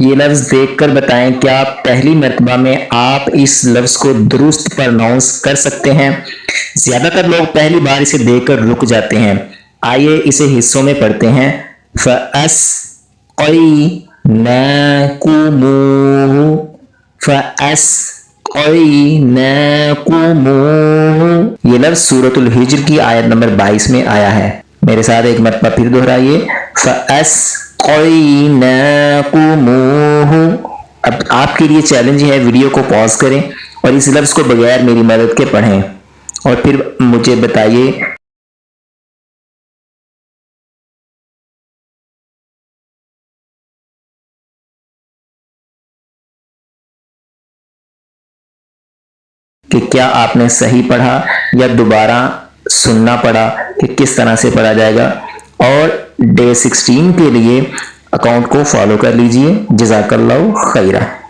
یہ لفظ دیکھ کر بتائیں کیا پہلی مرتبہ میں آپ اس لفظ کو درست پرناؤنس کر سکتے ہیں؟ زیادہ تر لوگ پہلی بار اسے دیکھ کر رک جاتے ہیں۔ آئیے اسے حصوں میں پڑھتے ہیں۔ فَأَسْقَيْنَاكُمُوهُ فَأَسْقَيْنَاكُمُوهُ یہ لفظ سورۃ الحجر کی آیت نمبر 22 میں آیا ہے۔ میرے ساتھ ایک مرتبہ پھر دہرائیے، فَأَسْقَيْنَاكُمُوهُ۔ اب آپ کے لیے چیلنج ہے، ویڈیو کو پاز کریں اور اس لفظ کو بغیر میری مدد کے پڑھیں اور پھر مجھے بتائیے کہ کیا آپ نے صحیح پڑھا یا دوبارہ سننا پڑا کہ کس طرح سے پڑھا جائے گا۔ اور ڈے 16 کے لیے اکاؤنٹ کو فالو کر لیجئے۔ جزاک اللہ خیرہ۔